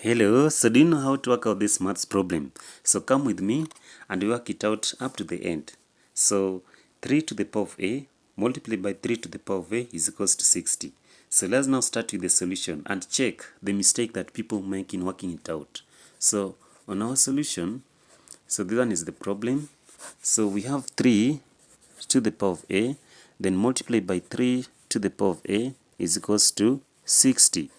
Hello, so do you know how to work out this maths problem? So come with me and work it out up to the end. So 3 to the power of a multiplied by 3 to the power of a is equals to 60. So let's now start with the solution and check the mistake that people make in working it out. So on our solution, so this one is the problem. So we have 3 to the power of a, then multiplied by 3 to the power of a is equals to 60.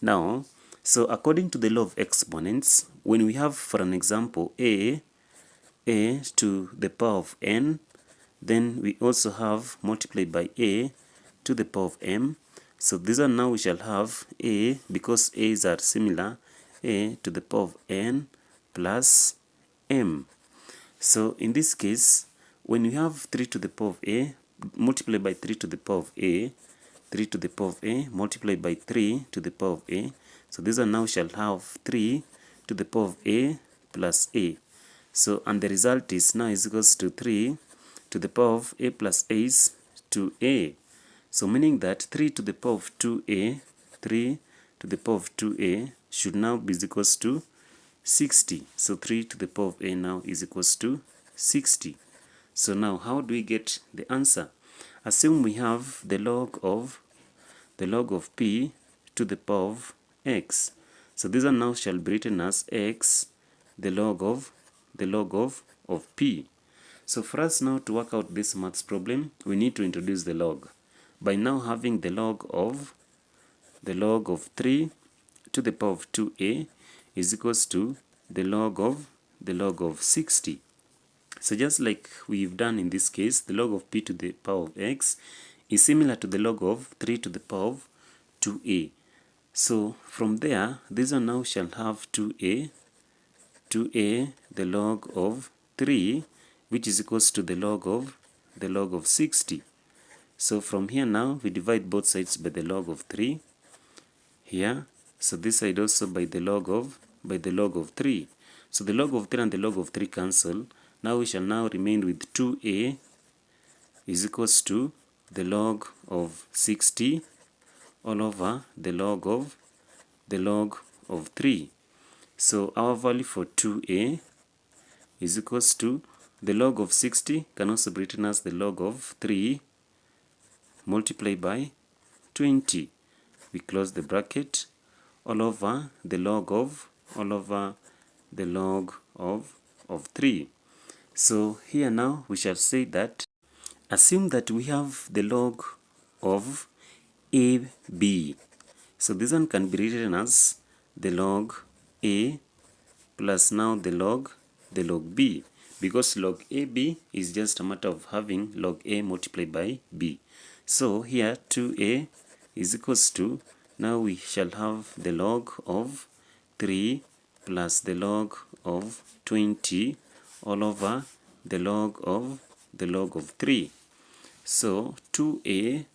Now, so according to the law of exponents, when we have, for an example, a to the power of n, then we also have multiplied by a to the power of m. So this one now we shall have a, because a's are similar, a to the power of n plus m. So in this case, when we have 3 to the power of a multiplied by 3 to the power of a, 3 to the power of a multiplied by 3 to the power of a, so this one now shall have 3 to the power of a plus a. So, and the result is now is equals to 3 to the power of a plus a's to a. So meaning that 3 to the power of 2a, 3 to the power of 2a should now be equals to 60. So 3 to the power of a now is equals to 60. So now how do we get the answer? Assume we have the log of p to the power of x. So this one now shall be written as x the log of p. So for us now to work out this maths problem, we need to introduce the log. By now having the log of 3 to the power of 2a is equals to the log of 60. So just like we've done in this case, the log of p to the power of x is similar to the log of 3 to the power of 2a. So from there, this one now shall have 2a the log of 3, which is equals to the log of 60. So from here now, we divide both sides by the log of 3 here. So this side also by the log of 3. So the log of 3 and the log of 3 cancel. Now we shall now remain with 2a is equals to the log of 60 all over the log of 3. So our value for 2a is equals to the log of 60 can also be written as the log of 3 multiplied by 20. We close the bracket all over the log of 3. So here now we shall say that assume that we have the log of AB. So this one can be written as the log A plus now the log B, because log AB is just a matter of having log A multiplied by B. So here 2A is equals to, now we shall have the log of 3 plus the log of 20 all over the log of 3. So 2a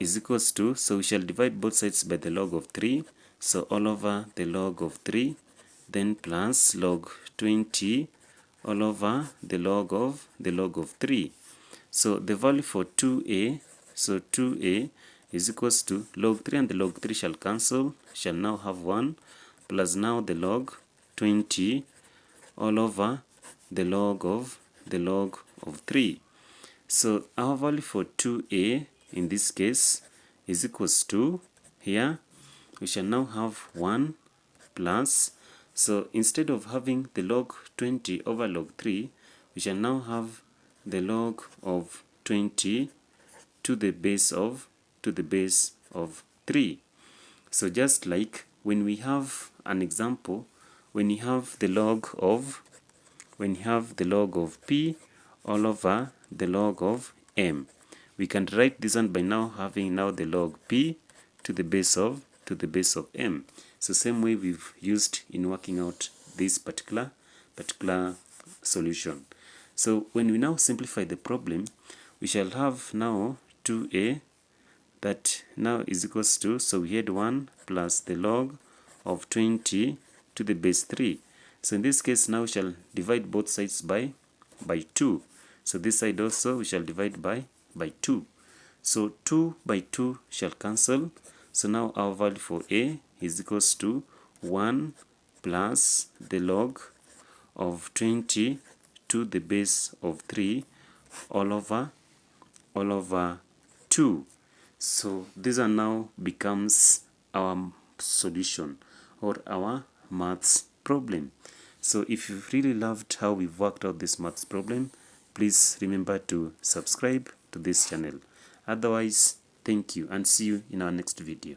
is equals to, so we shall divide both sides by the log of 3, so all over the log of 3, then plus log 20 all over the log of 3. So the value for 2a, so 2a is equals to log 3 and the log 3 shall cancel, shall now have 1 plus now the log 20 all over the log of 3. So our value for 2a in this case is equals to, here we shall now have 1 plus, so instead of having the log 20 over log 3, we shall now have the log of 20 to the base of 3. So just like when we have an example, when you have the log of p all over the log of m, we can write this one by now having now the log p to the base of m. So same way we've used in working out this particular solution. So when we now simplify the problem, we shall have now 2a that now is equals to, so we had 1 plus the log of 20 to the base 3. So in this case now we shall divide both sides by 2. So this side also we shall divide by 2. So 2 by 2 shall cancel. So now our value for a is equals to 1 plus the log of 20 to the base of 3 all over 2. So these are now becomes our solution or our maths problem. So if you really loved how we've worked out this maths problem, please remember to subscribe to this channel. Otherwise, thank you and see you in our next video.